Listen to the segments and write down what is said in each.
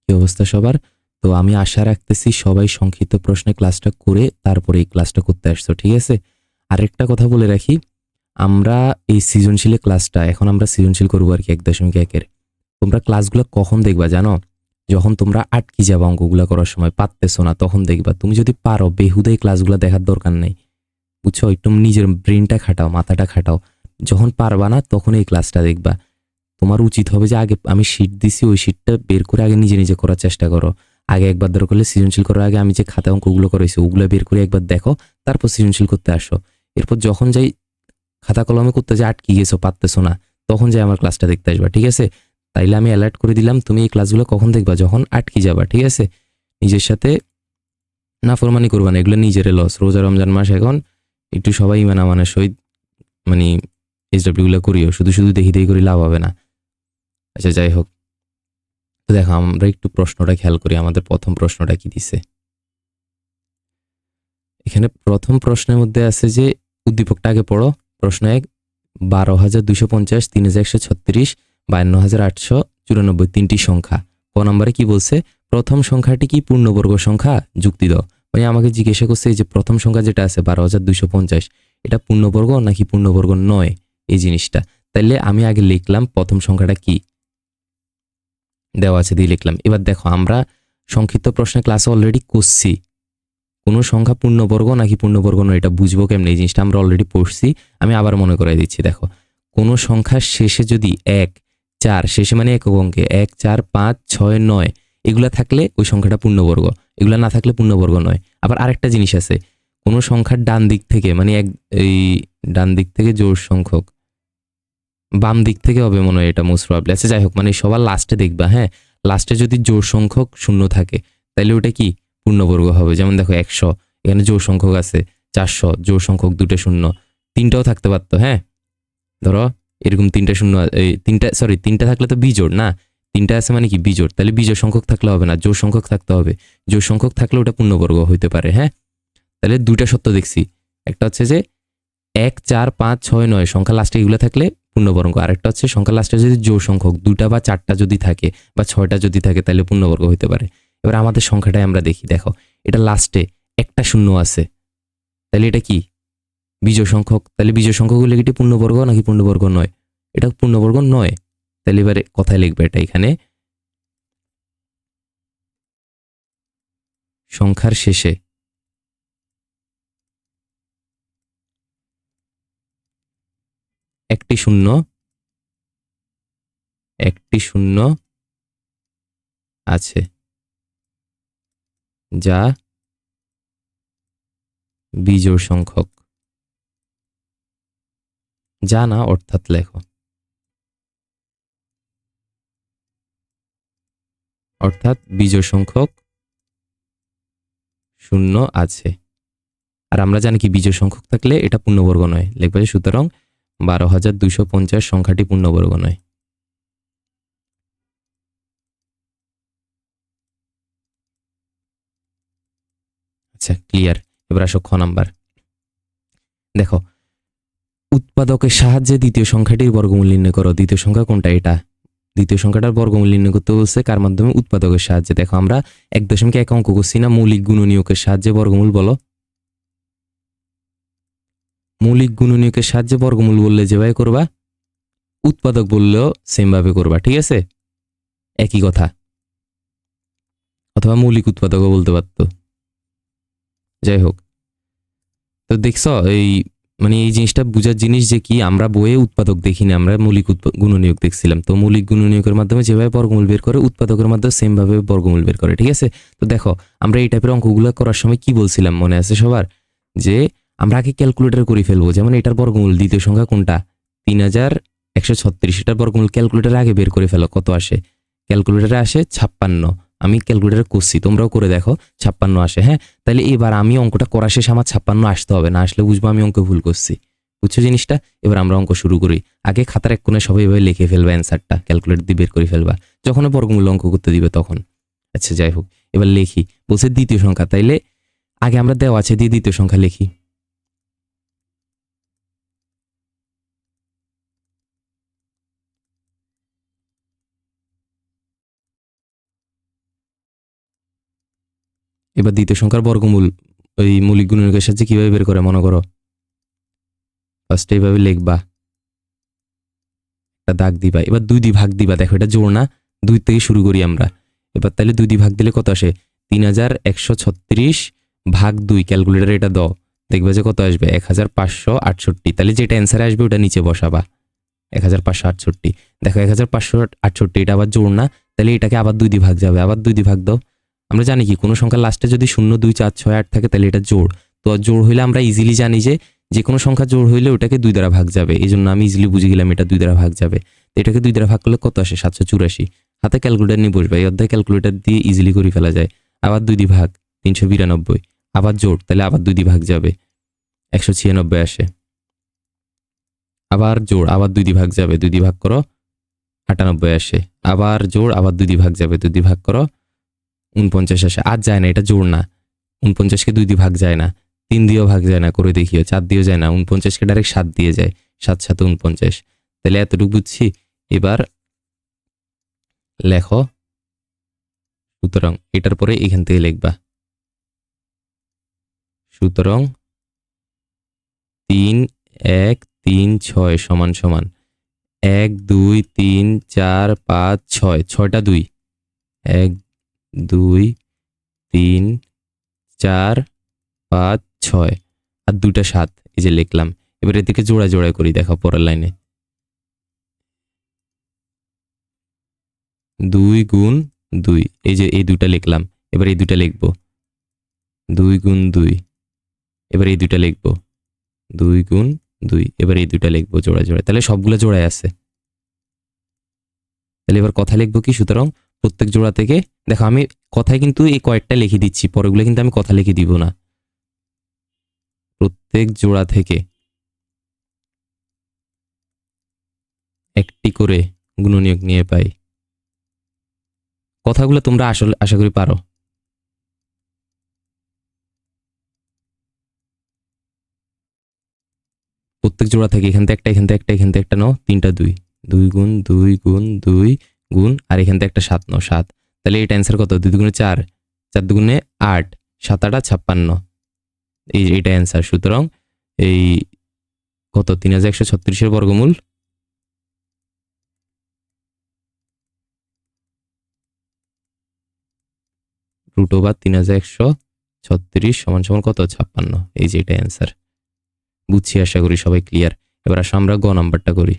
কি অবস্থা সবার? তো আমি আশা রাখতেছি সবাই সংক্ষিপ্ত প্রশ্নে ক্লাসটা করে তারপরে এই ক্লাসটা করতে আসছো, ঠিক আছে? আরেকটা কথা বলে রাখি, আমরা এই সৃজনশীলের ক্লাসটা এখন আমরা সৃজনশীল করবো আর কি 1.1-এর। তোমরা ক্লাসগুলো কখন দেখবা জানো? যখন তোমরা আটকি যাবা অঙ্কগুলা করার সময়, পারতেছো না, তখন দেখবা। তুমি যদি পারো, বেহুদা এই ক্লাসগুলো দেখার দরকার নেই, বুঝছো? একটু নিজের ব্রেনটা খাটাও, মাথাটা খাটাও। যখন পারবা না তখন এই ক্লাসটা দেখবা। তোমার উচিত হবে যে আগে আমি শিট দিছি, ওই শিটটা বের করে আগে নিজে নিজে করার চেষ্টা করো। আগে একবার দরকার হলে সৃজনশীল করার আগে আমি যে খাতা অঙ্কগুলো করেছি ওগুলো বের করে একবার দেখো, তারপর সৃজনশীল করতে আসো। এরপর যখন যাই খাতা কলমে করতে যে আটকে গেছো, পারতেছো না, তখন যাই আমার ক্লাসটা দেখতে আসবা, ঠিক আছে? তাইলে আমি অ্যালার্ট করে দিলাম, তুমি এই ক্লাসগুলো কখন দেখবা? যখন আটকে যাবা, ঠিক আছে? নিজের সাথে নাফরমানি করবা না, এগুলো নিজের লস। রোজা রমজান মাস এখন, একটু সবাই ইমান আমানের সহিত মানে এইচডব্লিউ গুলো করিও, শুধু শুধু দেখি দেখি করে লাভ হবে না। আচ্ছা যাই হোক, তো দেখো আমরা একটু প্রশ্নটা খেয়াল করি, আমাদের প্রথম প্রশ্নটা কি দিছে। এখানে প্রথম প্রশ্নের মধ্যে আছে যে উদ্দীপকটা আগে পড়ো। প্রশ্ন 1, 12,250, 3,136, 52,894, তিনটি সংখ্যা। ক নম্বরে কি বলছে? প্রথম সংখ্যাটি কি পূর্ণবর্গ সংখ্যা? যুক্তি দাও। মানে আমাকে জিজ্ঞাসা করছে এই যে প্রথম সংখ্যা যেটা আছে 12,250, এটা পূর্ণবর্গ নাকি পূর্ণবর্গ নয়, এই জিনিসটা। তাইলে আমি আগে লিখলাম প্রথম সংখ্যাটা কি দেওয়া আছে দিয়ে লিখলাম। এবার দেখো আমরা সংক্ষিপ্ত প্রশ্নের ক্লাসে অলরেডি করছি, কোনো সংখ্যা পূর্ণবর্গ নাকি পূর্ণবর্গ নয় এটা বুঝবো কেমন, এই জিনিসটা আমরা অলরেডি পড়ছি। আমি আবার মনে করাই দিচ্ছি। দেখো, কোনো সংখ্যার শেষে যদি 1, 4 শেষে মানে একক অঙ্কে 1, 4, 5, 6, 9 এগুলা থাকলে ওই সংখ্যাটা পূর্ণবর্গ, এগুলা না থাকলে পূর্ণবর্গ নয়। আবার আরেকটা জিনিস আছে, কোনো সংখ্যার ডান দিক থেকে মানে এই ডান দিক থেকে জোড় সংখ্যক, বাম দিক থেকে হবে মনে হয় এটা মোস্ট প্রবাবলি। আচ্ছা যাই হোক, মানে সবার লাস্টে দেখবা, হ্যাঁ, লাস্টে যদি জোড় সংখ্যক শূন্য থাকে তাহলে ওটা কি পূর্ণবর্গ হবে। যেমন দেখো 100, এখানে জোড় সংখ্যক আছে 400, জোড় সংখ্যক দুটো শূন্য, তিনটাও থাকতে পারতো, হ্যাঁ, ধরো এরকম তিনটা শূন্য, এই তিনটা সরি তিনটা থাকলে তো বিজোড় না, তিনটা আছে মানে কি বিজোড়, তাহলে বিজোড় সংখ্যক থাকলে হবে না, জোড় সংখ্যক থাকতে হবে। জোড় সংখ্যক থাকলে ওটা পূর্ণবর্গ হইতে পারে, হ্যাঁ। তাহলে দুইটা সত্য দেখছি, একটা হচ্ছে যে 1, 4, 5, 6, 9 সংখ্যা লাস্টে এগুলো থাকলে পূর্ণবর্গ, আরেকটা হচ্ছে সংখ্যা লাস্টে যদি জোড় সংখ্যক 2টা বা 4টা যদি থাকে বা 6টা যদি থাকে তাহলে পূর্ণবর্গ হতে পারে। এবার আমাদের সংখ্যাটাই আমরা দেখি। দেখো, এটা লাস্টে একটা শূন্য আছে, তাহলে এটা কি বিজোড় সংখ্যক। তাহলে বিজোড় সংখ্যকগুলো কি পূর্ণবর্গ নাকি পূর্ণবর্গ নয়? এটা পূর্ণবর্গ নয়। তাহলে এবারে কথায় লিখবে এটা, এখানে সংখ্যার শেষে একটি শূন্য আছে, যা বিজোড় সংখ্যক। যা না, অর্থাৎ লেখো, অর্থাৎ বিজোড় সংখ্যক শূন্য আছে। আর আমরা জানি কি বিজোড় সংখ্যক থাকলে এটা পূর্ণবর্গ নয়, লিখবে সুতরাং 12,250 সংখ্যাটি পূর্ণবর্গ নয়। আচ্ছা ক্লিয়ার। এবার আসো খ নাম্বার। দেখো, উৎপাদকের সাহায্যে দ্বিতীয় সংখ্যাটির বর্গমূল নির্ণয় করো। দ্বিতীয় সংখ্যা কোনটা? এটা দ্বিতীয় সংখ্যাটার বর্গমূল নির্ণয় করতে বলছে কার মাধ্যমে? উৎপাদকের সাহায্যে। দেখো আমরা 1.1 অঙ্ক করছি না, মৌলিক গুণনীয়কের সাহায্যে বর্গমূল বলো। মৌলিক গুণনীয়কের সাহায্যে বর্গমূল বললে যেভাবে করবা, উৎপাদক বললেও সেম ভাবে করবা, ঠিক আছে? একই কথা, অথবা মৌলিক উৎপাদকও বলতে পারতো। যাই হোক, তো দেখছো এই মানে এই জিনিসটা বুঝার জিনিস যে কি, আমরা বইয়ে উৎপাদক দেখিনি, আমরা মৌলিক গুণনীয়ক দেখছিলাম। তো মৌলিক গুণনীয়কের মাধ্যমে যেভাবে বর্গমূল বের করে উৎপাদকের মাধ্যমে সেম ভাবে বর্গমূল বের করে, ঠিক আছে? তো দেখো আমরা এই টাইপের অঙ্কগুলো করার সময় কি বলছিলাম মনে আছে সবার? যে আমরা আগে ক্যালকুলেটর করে ফেলবো। যেমন এটার বর্গমূল দ্বিতীয় সংখ্যা কোনটা? 3,136, এটার বর্গমূল ক্যালকুলেটর আগে বের করে ফেলো, কত আসে? ক্যালকুলেটরে আসে 56। আমি ক্যালকুলেটর করছি, তোমরাও করে দেখো, 56 আসে, হ্যাঁ। তাহলে এবার আমি অঙ্কটা করা শেষে আমার 56 আসতে হবে, না আসলে বুঝবো আমি অঙ্ক ভুল করছি। বুঝছো জিনিসটা? এবার আমরা অঙ্ক শুরু করি। আগে খাতার এক কোণে সবাই এভাবে লিখে ফেলবা, অ্যান্সারটা ক্যালকুলেটর দিয়ে বের করে ফেলবা যখন বর্গমূল অঙ্ক করতে দিবে তখন। আচ্ছা যাই হোক, এবার লিখি। বলছে দ্বিতীয় সংখ্যা, তাইলে আগে আমরা দেওয়া আছে দিয়ে দ্বিতীয় সংখ্যা লিখি। এবার দ্বিতীয় সংখ্যার বর্গমূল ওই মৌলিক গুণনীয়কের সাহায্যে কিভাবে বের করে মনে করো। ফার্স্টে এইভাবে লিখবা, একটা দাগ দিবা, এবার 2 দিয়ে ভাগ দিবা। দেখো এটা জোড় না, 2 থেকে শুরু করি আমরা। এবার তাহলে 2 দিয়ে ভাগ দিলে কত আসে? 3136 ভাগ 2, ক্যালকুলেটারে এটা দাও, দেখবে যে কত আসবে? 1568। তাহলে যেটা অ্যান্সারে আসবে ওটা নিচে বসাবা, 1568। দেখো 1568, এটা আবার জোড় না, তাহলে এটাকে আবার 2 দিয়ে ভাগ যাবে, আবার 2 দিয়ে ভাগ দাও। আমরা জানি কি কোনো সংখ্যার লাস্টে যদি 0 2 4 6 8 থাকে তাহলে এটা জোড়। তো জোড় হইলে আমরা ইজিলি জানি যে কোনো সংখ্যা জোড় হইলে ওটাকে 2 দ্বারা ভাগ যাবে, এই জন্য আমি ইজিলি বুঝে গেলাম এটা 2 দ্বারা ভাগ যাবে। তো এটাকে 2 দ্বারা ভাগ করলে কত আসে? 784। হাতে ক্যালকুলেটার নিয়ে বসবে, এই অধ্যায় ক্যালকুলেটার দিয়ে ইজিলি করে ফেলা যায়। আবার 2 দিয়ে ভাগ 392, আবার জোড়, তাহলে আবার 2 দিয়ে ভাগ যাবে 196 আসে। আবার জোড়, আবার 2 দিয়ে ভাগ যাবে, 2 দিয়ে ভাগ করো 98 আসে। আবার জোড়, আবার 2 দিয়ে ভাগ যাবে, 2 দিয়ে ভাগ করো 49 আসে। আর যায় না, এটা জোড় না, 49কে 2 দিয়ে ভাগ যায় না, 3 দিয়েও ভাগ যায় না, করে দেখিও, 4 দিয়েও যায় না, 49কে ডাইরেক্ট 7 দিয়ে যায়, 7 7 49। তাহলে এতটুকু বুঝছি। এবার লেখো, সুতরাং এটার পরে এখান থেকে লিখবা, সুতরাং 3 1 3 6 সমান সমান 1 2 3 4 5 6, 6টা 2, 1 2 3 4 5 6 আর 2টা 7, এই যে লিখলাম। এবার এদিকে জোড়া জোড়ায় করি, দেখো পরের লাইনে 2 গুণ 2, এই যে এই 2টা লিখলাম। এবার এই 2টা লিখবো 2 গুণ 2, এবার এই 2টা লিখবো 2 গুণ 2, এবার এই 2টা লিখবো জোড়া জোড়ায়। তাহলে সবগুলো জোড়ায় আছে। তাহলে এবার কথা লিখবো কি? সুতরাং প্রত্যেক জোড়া থেকে, দেখো আমি কথায় কিন্তু এই কয়েকটা লিখে দিচ্ছি, পরেগুলো কিন্তু আমি কথা লিখে দিব না। প্রত্যেক জোড়া থেকে একটি করে গুণনীয়ক নিয়ে পাই। কথাগুলো তোমরা আসলে আশা করি পারো। প্রত্যেক জোড়া থেকে এখান থেকে একটা, এখান থেকে একটা, এখান থেকে একটা নাও, 3টা 2, 2 গুণ 2 গুণ 2 গুণ, আর এখান থেকে একটা 7 নাও, 7। তাহলে এটা অ্যান্সার কত? 2 দুগুণে 4, 4 দুগুণে 8, 7 8 56, এইটা অ্যান্সার। সুতরাং এই কত? 3136 বর্গমূল √3136 সমান সমান কত? 56। এই যে এটা অ্যান্সার। বুঝছি, আশা করি সবাই ক্লিয়ার। এবার আসো আমরা গ নাম্বারটা করি।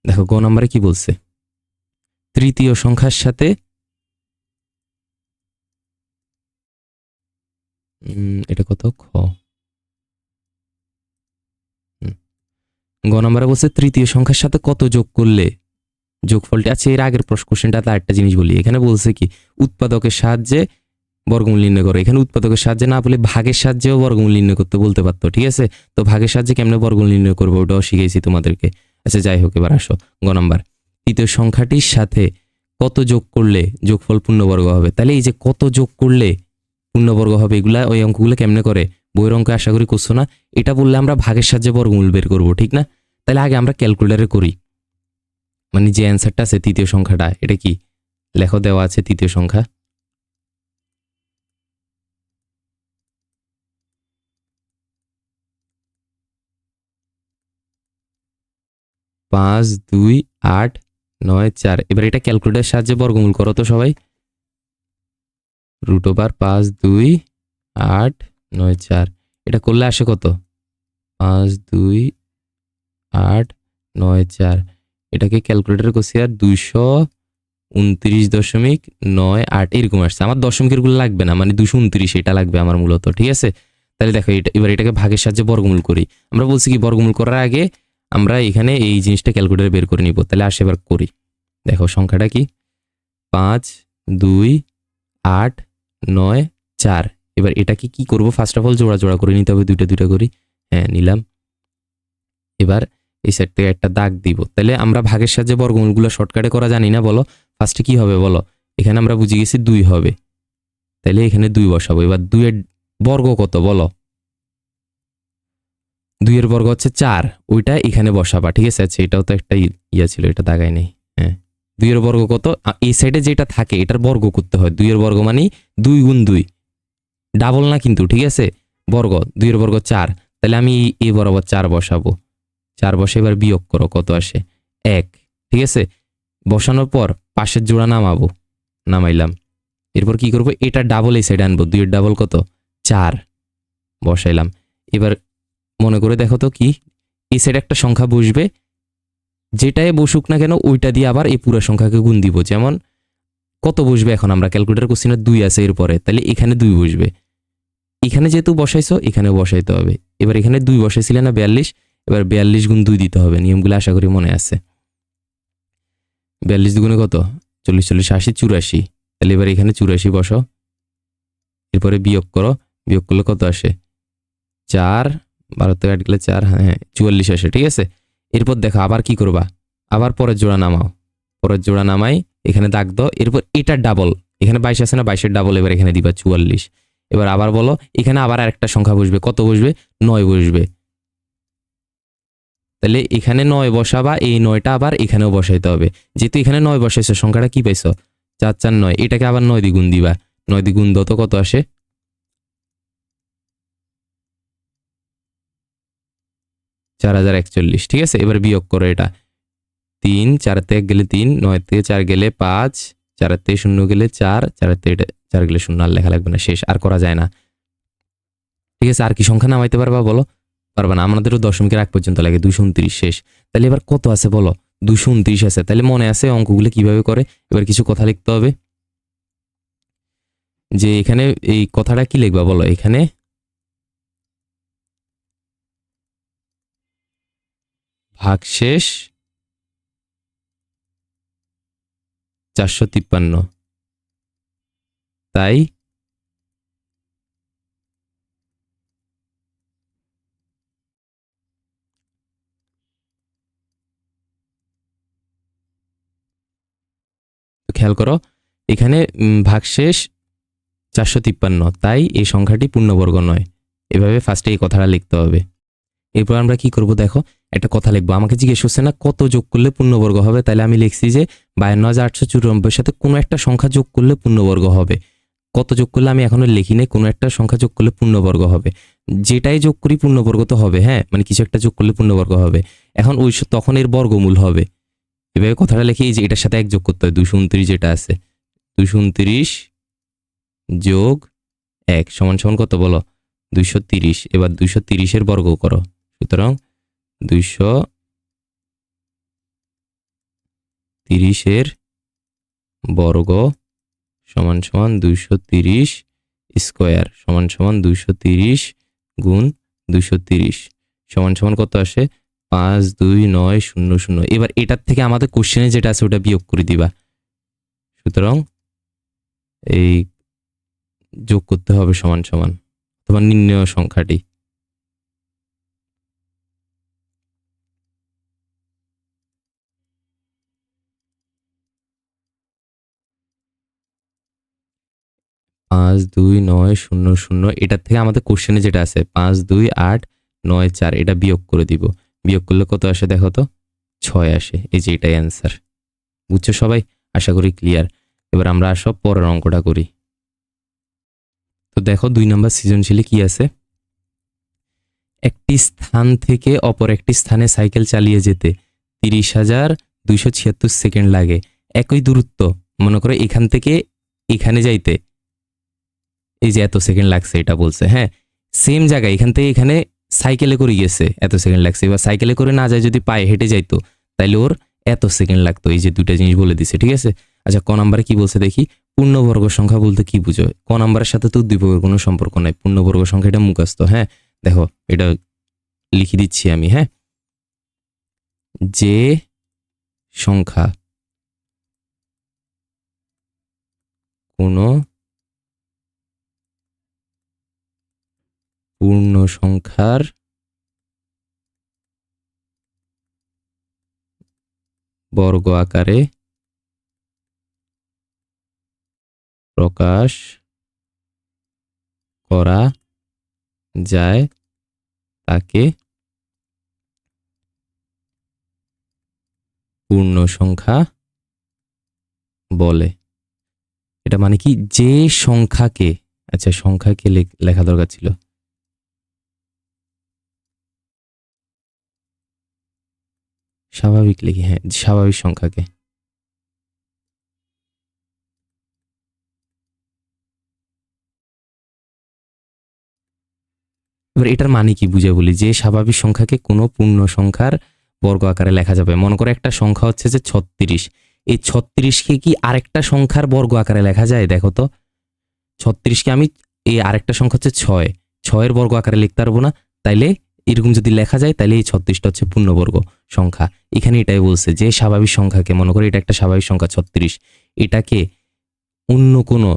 দেখো গ নাম্বারে কি বলছে? তৃতীয় সংখ্যার সাথে এটা কত? খ। গ নাম্বারে বলছে তৃতীয় সংখ্যার সাথে কত যোগ করলে যোগফলটি। আচ্ছা, এর আগের কোশ্চেনটাতে আরেকটা জিনিস বলি। এখানে বলছে কি উৎপাদকের সাহায্যে বর্গমূল নির্ণয় করো। এখানে উৎপাদকের সাহায্যে না বলে ভাগের সাহায্যেও বর্গমূল নির্ণয় করতে বলতে পারতো, ঠিক আছে? তো ভাগের সাহায্যে কেমনে বর্গমূল নির্ণয় করবো ওটাও শিখেছি তোমাদেরকে। আচ্ছা যাই হোক, এবার আসো গ নাম্বার। তৃতীয় সংখ্যাটির সাথে কত যোগ করলে যোগফল পূর্ণবর্গ হবে। তাহলে এই যে কত যোগ করলে পূর্ণবর্গ হবে, এগুলা ওই অঙ্কগুলো কেমনে করে বইয়ের অঙ্ক আশা করি করছো না। এটা বললে আমরা ভাগের সাহায্যে বর্গমূল বের করবো, ঠিক না? তাহলে আগে আমরা ক্যালকুলেটারে করি, মানে যে অ্যান্সারটা আছে তৃতীয় সংখ্যাটা, এটা কি লেখো, দেওয়া আছে তৃতীয় সংখ্যা। 5 2 8 9 4। এবার এটা ক্যালকুলেটারের সাহায্যে বর্গমূল করো তো সবাই। √5 2 8 9 4, এটা করলে আসে কত? 5 2 8 9 4। এটাকে ক্যালকুলেটারে করছি আর 229.98 এরকম আসছে। আমার দশমিকের গুলো লাগবে না, মানে 229 এটা লাগবে আমার মূলত, ঠিক আছে? তাহলে দেখো এবার এটাকে ভাগের সাহায্যে বর্গমূল করি। আমরা বলছি কি বর্গমূল করার আগে আমরা এখানে এই জিনিসটা ক্যালকুলেটারে বের করে নিব। তাহলে আসে এবার করি। দেখো সংখ্যাটা কি? 5 2 8 9 4। এবার এটাকে কি করব? ফার্স্ট অফ অল জোড়া জোড়া করে নিতে হবে, দুইটা দুইটা করি। হ্যাঁ নিলাম। এবার এই সাইড থেকে একটা দাগ দিব। তাহলে আমরা ভাগের সাহায্যে বর্গমূলগুলো শর্টকাটে করা জানি না, বলো ফার্স্টে কি হবে বলো? এখানে আমরা বুঝে গেছি 2 হবে, তাহলে এখানে 2 বসাবো। এবার 2 এর বর্গ কত বলো? 2 এর বর্গ হচ্ছে 4, ওইটা এখানে বসাবা, ঠিক আছে? আচ্ছা এটাও তো একটা ইয়া ছিল, এটা দাগাই নেই। হ্যাঁ 2 এর বর্গ কত? এই সাইডে যেটা থাকে এটার বর্গ করতে হয়। 2 এর বর্গ মানে 2 গুণ 2, ডাবল না কিন্তু, ঠিক আছে? বর্গ, 2 এর বর্গ 4। তাহলে আমি এই বরাবর 4 বসাবো। 4 বসে এবার বিয়োগ করো, কত আসে? 1, ঠিক আছে? বসানোর পর পাশের জোড়া নামাবো, নামাইলাম। এরপর কি করব? এটা ডাবল এই সাইডে আনবো, 2 এর ডাবল কত? 4, বসাইলাম। এবার মনে করে দেখো তো কি, এই সাইডে একটা সংখ্যা বসবে, যেটাই বসুক না কেন ওইটা দিয়ে আবার এই পুরো সংখ্যাকে গুণ দিব। যেমন কত বসবে এখন আমরা ক্যালকুলেটর কোশ্চেনে 2 আছে এরপরে, তাহলে এখানে 2 বসবে। এখানে যেহেতু বসাইছো এখানেও বসাইতে হবে। এবার এখানে 2 বসাইছিলে না 42, এবার 42 গুণ 2 দিতে হবে। নিয়মগুলো আশা করি মনে আছে। 42 দুগুণে কত? 40, 40, 80, 84। তাহলে এবার এখানে 84 বসাও। এরপরে বিয়োগ করো, বিয়োগ করলে কত আসে? 4, 12 থেকে 8 গেলে 4, হ্যাঁ 44 আসে, ঠিক আছে? এরপর দেখো আবার কি করবা? আবার পরের জোড়া নামাও, পরের জোড়া নামাই এখানে দাগ দাও। এরপর এটা ডাবল, এখানে 22 আছে না, 22 এর ডাবল এবার এখানে দিবা 44। এবার আবার বলো, এখানে আবার আরেকটা সংখ্যা বসবে, কত বসবে? 9 বসবে। তাহলে এখানে 9 বসাবা, এই 9টা আবার এখানেও বসাইতে হবে। যেহেতু এখানে 9 বসাইছো, সংখ্যাটা কি পাইছো? 4 4 9, এটাকে আবার 9 দিয়ে গুণ দিবা। 9 দিয়ে গুণ দাও তো কত আসে? 4041, ঠিক আছে? এবার বিয়োগ করো এটা। 3, 4 থেকে 1 গেলে 3, 9 থেকে 4 গেলে 5, 4 থেকে 0 গেলে 4, 4 থেকে 4 গেলে 0, আর লেখা লাগবে না, শেষ। আর করা যায় না, ঠিক আছে? আর কি সংখ্যা নামাইতে পারবা বলো? পারবা না, আমাদেরও দশমিকের আগ পর্যন্ত লাগে। 229, শেষ। তাহলে এবার কত আছে বলো? 229 আছে। তাহলে মনে আছে অঙ্কগুলো কিভাবে করে? এবার কিছু কথা লিখতে হবে। যে এখানে এই কথাটা কি লিখবা বলো? এখানে ভাগশেষ 453, তাই খেয়াল করো, এখানে ভাগশেষ 453, তাই এই সংখ্যাটি পূর্ণবর্গ নয়। এভাবে ফার্স্টে এই কথাটা লিখতে হবে। এরপর আমরা কি করব দেখো, একটা কথা লিখবো। আমাকে জিজ্ঞেস করছে না কত যোগ করলে পূর্ণবর্গ হবে, তাহলে আমি লিখছি যে 52,894 সাথে কোনো একটা সংখ্যা যোগ করলে পূর্ণবর্গ হবে। কত যোগ করলে আমি এখনো লিখি নাই, কোনো একটা সংখ্যা যোগ করলে পূর্ণবর্গ হবে। যেটাই যোগ করি পূর্ণবর্গ তো হবে, হ্যাঁ, মানে কিছু একটা যোগ করলে পূর্ণবর্গ হবে। এখন তখন এর বর্গমূল হবে। এভাবে কথাটা লিখি যে এটার সাথে 1 যোগ করতে হয়, 229 যেটা আছে, 229 যোগ 1 সমান সমান কত বলো? 230। এবার 230 এর বর্গ করো। সুতরাং 230 এর বর্গ সমান সমান 230 স্কোয়ার সমান সমান 230 গুণ 230 সমান সমান কত আসে? 52900। এবার এটার থেকে আমাদের কোশ্চেনে যেটা আছে ওটা বিয়োগ করে দিবা। সুতরাং এই যোগ করতে হবে সমান সমান, অথবা নির্ণয় সংখ্যাটি। পাঁচ দুই নয় শূন্য শূন্য, এটার থেকে আমাদের কোশ্চেনে যেটা আছে 52894, এটা বিয়োগ করে দিব। বিয়োগ করলে কত আসে দেখো তো? 6 আসে। এই যে এটাই অ্যান্সার। বুঝছো সবাই? আশা করি ক্লিয়ার। এবার আমরা সব পরের অঙ্কটা করি। তো দেখো 2 নম্বর সৃজনশীলে কি আছে? একটি স্থান থেকে অপর একটি স্থানে সাইকেল চালিয়ে যেতে 30,276 সেকেন্ড লাগে। একই দূরত্ব, মনে করো এখান থেকে এখানে যাইতে এই যে এত সেকেন্ড লাগছে, এটা বলছে, হ্যাঁ। সেম জায়গায় এখান থেকে এখানে সাইকেলে করে গেছে, এত সেকেন্ড লাগছে। এবার সাইকেলে করে না যায়, যদি পায়ে হেঁটে যাইতো তাইলে ওর এত সেকেন্ড লাগতো। এই যে দুইটা জিনিস বলে দিছে, ঠিক আছে? আচ্ছা, ক নাম্বারে কি বলছে দেখি? পূর্ণবর্গ সংখ্যা বলতে কি বুঝো? ক নাম্বারের সাথে তো উদ্দীপকের কোনো সম্পর্ক নাই। পূর্ণবর্গ সংখ্যা এটা মুখস্থ, হ্যাঁ। দেখো এটা লিখে দিচ্ছি আমি, হ্যাঁ। যে সংখ্যা কোনো পূর্ণ সংখ্যার বর্গ আকারে প্রকাশ করা যায় তাকে পূর্ণ সংখ্যা বলে। এটা মানে কি, যে সংখ্যাকে, আচ্ছা সংখ্যাকে লেখা দরকার ছিল, স্বাভাবিক লিখি, হ্যাঁ স্বাভাবিক সংখ্যাকে। এবার এটার মানে কি বুঝে বলি, যে স্বাভাবিক সংখ্যাকে কোনো পূর্ণ সংখ্যার বর্গ আকারে লেখা যাবে। মনে করো একটা সংখ্যা হচ্ছে যে 36, এই 36কে কি আরেকটা সংখ্যার বর্গ আকারে লেখা যায়? দেখো তো, 36কে আমি, এই আরেকটা সংখ্যা হচ্ছে 6, 6-এর বর্গ আকারে লিখতে পারবো না, তাইলে এরকম যদি লেখা যায় তাহলে এই 36টা হচ্ছে পূর্ণবর্গ সংখ্যা। এখানে এটাই বলছে যে স্বাভাবিক সংখ্যাকে, মনে করো এটা একটা স্বাভাবিক সংখ্যা 36, এটাকে অন্য কোনো,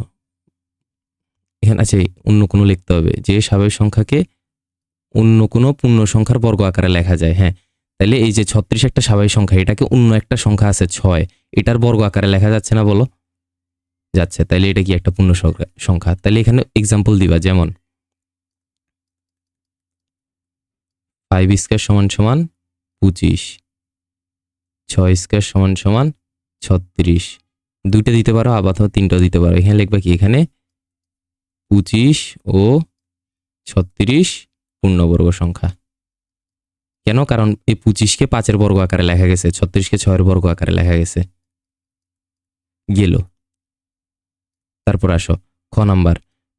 এখানে আছে অন্য কোনো লিখতে হবে, যে স্বাভাবিক সংখ্যাকে অন্য কোনো পূর্ণ সংখ্যার বর্গ আকারে লেখা যায়। হ্যাঁ, তাহলে এই যে 36 একটা স্বাভাবিক সংখ্যা, এটাকে অন্য একটা সংখ্যা আছে 6, এটার বর্গ আকারে লেখা যাচ্ছে না? বলো যাচ্ছে। তাইলে এটা কি একটা পূর্ণ সংখ্যা? তাহলে এখানে এক্সাম্পল দিবা, যেমন 5 স্কয়ার সমান সমান 25, 6 স্কয়ার সমান সমান 36, দুইটা দিতে পারো আবার তিনটাও দিতে পারো। এখানে লিখবা কি, এখানে 25 ও 36 পূর্ণবর্গ সংখ্যা। কেন? কারণ এই 25কে 5-এর বর্গ আকারে লেখা গেছে, 36কে 6-এর বর্গ আকারে লেখা গেছে। গেল। তারপর আসো খ নাম্বার,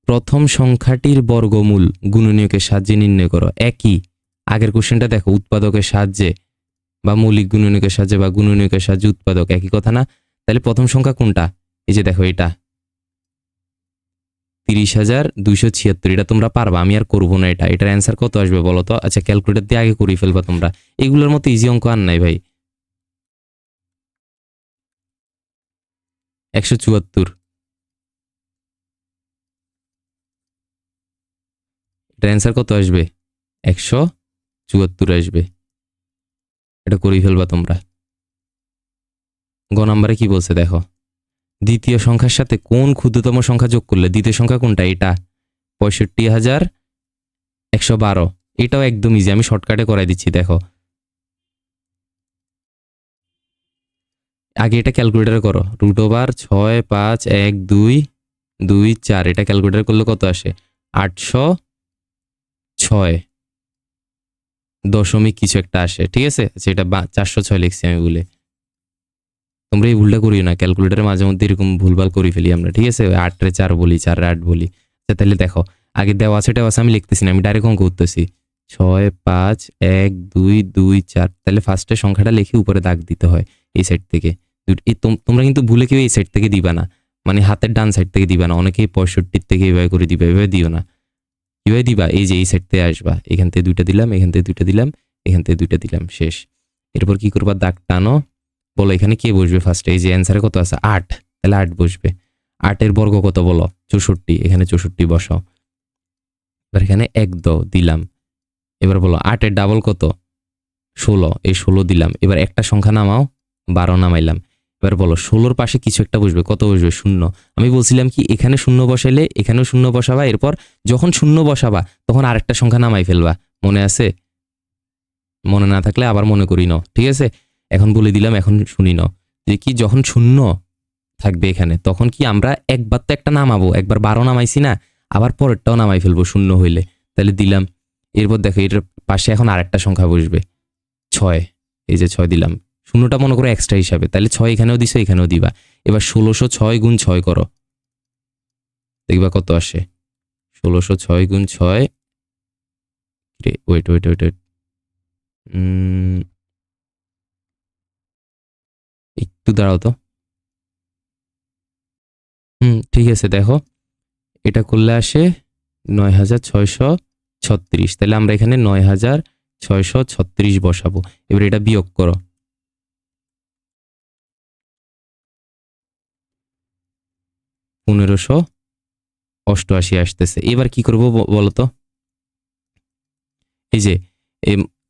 প্রথম সংখ্যাটির বর্গমূল গুণনীয়কের সাহায্যে নির্ণয় করো। একই আগের কোশ্চেনটা দেখো, উৎপাদকের সাহায্যে বা মৌলিক গুণনীয়কের সাহায্যে বা গুণনীয়কের সাহায্যে উৎপাদক, একই কথা না? তাহলে প্রথম সংখ্যা কোনটা? এই যে দেখো এটা 30,276, এটা তোমরা পারবা, আমি আর করবো না। এটার অ্যান্সার কত আসবে বলো তো? আচ্ছা ক্যালকুলেটর দিয়ে আগে করে ফেলবা তোমরা, এগুলোর মতো ইজি অঙ্ক আর নাই ভাই। 174, এটার অ্যান্সার কত আসবে? 174 আসবে। এটা করেই ফেলবা তোমরা। গ নাম্বারে কি বলছে দেখো, দ্বিতীয় সংখ্যার সাথে কোন ক্ষুদ্রতম সংখ্যা যোগ করলে, দ্বিতীয় সংখ্যা কোনটা? এটা 65,112, এটাও একদম ইজি, আমি শর্টকাটে করাই দিচ্ছি। দেখো আগে এটা ক্যালকুলেটারে করো, √6512224, এটা ক্যালকুলেটার করলে কত আসে? 806 দশমিক কিছু একটা আসে, ঠিক আছে? সেটা 406 লিখছি আমি ভুলে, তোমরা এই ভুলটা করিও না, ক্যালকুলেটারে মাঝে মধ্যে এরকম ভুলভাল করে ফেলি আমরা, ঠিক আছে? 8-রে 4 বলি, 4-রে 8 বলি। তাহলে দেখো আগে দেওয়া আছে টেওয়া আছে, আমি লিখতেছি না, আমি ডাইরেক্ট অঙ্ক করতেছি। 6512224, তাহলে ফার্স্টে সংখ্যাটা লিখে উপরে দাগ দিতে হয় এই সাইড থেকে। তোমরা কিন্তু ভুলে কেউ এই সাইড থেকে দিবা না, মানে হাতের ডান সাইড থেকে দিবা না, অনেকেই 65 থেকে এভাবে করে দিবা, এভাবে দিও না। কিভাবে দিবা? এই যে এই সাইড থেকে আসবা, এখান থেকে 2টা দিলাম, এখান থেকে 2টা দিলাম, এখান থেকে 2টা দিলাম, শেষ। এরপর কি করবা? দাগ টানো, বলো এখানে কে বসবে ফার্স্টে? এই যে অ্যান্সারে কত আছে? 8, তাহলে 8 বসবে। 8-এর বর্গ কত বলো? 64, এখানে 64 বসাও। এবার এখানে 1 দিলাম। এবার বলো 8-এর ডাবল কত? 16, এই 16 দিলাম। এবার একটা সংখ্যা নামাও, 12 নামাইলাম। এবার বলো 16-র পাশে কিছু একটা বসবে, কত বসবে? 0। আমি বলছিলাম কি, এখানে 0 বসাইলে এখানেও 0 বসাবা, এরপর যখন 0 বসাবা তখন আরেকটা সংখ্যা নামাই ফেলবা, মনে আছে? মনে না থাকলে আবার মনে করি নাও, ঠিক আছে? এখন বলে দিলাম, এখন শুনি নাও, যে কি যখন 0 থাকবে এখানে, তখন কি আমরা একবার তো একটা নামাবো, একবার 12 নামাইছি না, আবার পরেরটাও নামাই ফেলবো 0 হইলে। তাহলে দিলাম। এরপর দেখো এটার পাশে এখন আরেকটা সংখ্যা বসবে, 6, এই যে 6 দিলাম। 0টা মনে করো এক্সট্রা হিসাবে, তাহলে 6 এখানেও দিছো, এখানেও দিবা। এবার 1606 গুণ 6 করো, দেখবা কত আসে? 1606 গুণ 6, ওয়েট ওয়েট ওয়েট ওয়েট, একটু দাঁড়াও তো। ঠিক আছে, দেখো এটা করলে আসে 9,636, তাহলে আমরা এখানে 9,636 বসাবো। এবার এটা বিয়োগ করো, 1588 আসতেছে। এবার কি করবো বলতো? এই যে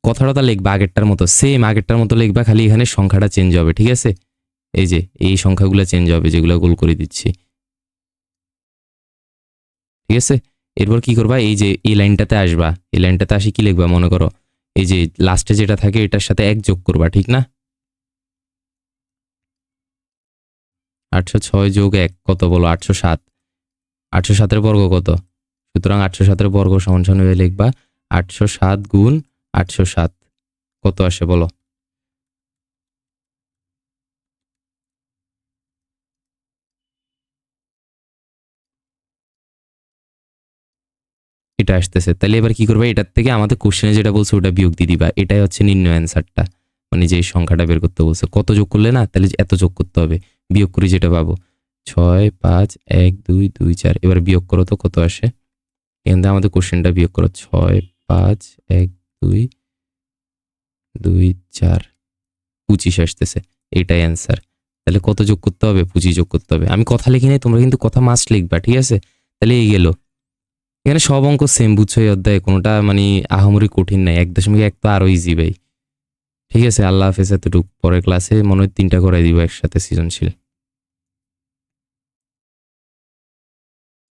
কথাটা লিখবা আগেরটার মতো, সেম আগেরটার মতো লিখবা, খালি এখানে সংখ্যাটা চেঞ্জ হবে, ঠিক আছে? এই যে এই সংখ্যাগুলো চেঞ্জ হবে, যেগুলো গোল করে দিচ্ছি, ঠিক আছে? এরপর কি করবা? এই যে এই লাইনটাতে আসবা, এই লাইনটাতে আসি কি লিখবা? মনে করো এই যে লাস্টে যেটা থাকে এটার সাথে 1 যোগ করবা, ঠিক না? 806 যোগ 1 কত বলো? 807। 807-এর বর্গ কত? সুতরাং 807-এর বর্গ সমান সমান হয়ে লিখবা 807 গুণ 807 কত আসে বলো? এটা আসতেছে। তাহলে এবার কি করবা? এটার থেকে আমাদের কোশ্চেনে যেটা বলছে ওটা বিয়োগ দিয়ে দিবা। এটাই হচ্ছে নির্ণয় অ্যান্সারটা, মানে যে সংখ্যাটা বের করতে বলছে। কত যোগ করলে না, তাহলে এত যোগ করতে হবে। বিয়োগ করে যেটা পাবো 6 5 1 2 2 4। এবার বিয়োগ করো তো কত আসে। এখান থেকে আমাদের কোশ্চেনটা বিয়োগ করো 6 5 1 2 2 4 25 আসতেছে। এইটাই অ্যান্সার। তাহলে কত যোগ করতে হবে? 25 যোগ করতে হবে। আমি কথা লিখি নাই, তোমরা কিন্তু কথা মাস্ট লিখবা, ঠিক আছে? তাহলে এই গেল। এখানে সব অঙ্ক সেম, বুঝছো এই অধ্যায়ে কোনোটা মানে আহামরি কঠিন নাই। 1.1 তো আরো ইজি ভাই। ঠিক আছে, আল্লাহ হাফেজ। এতটুকু পরের ক্লাসে মনে হয় 3টা করাই দিব একসাথে সৃজনশীল।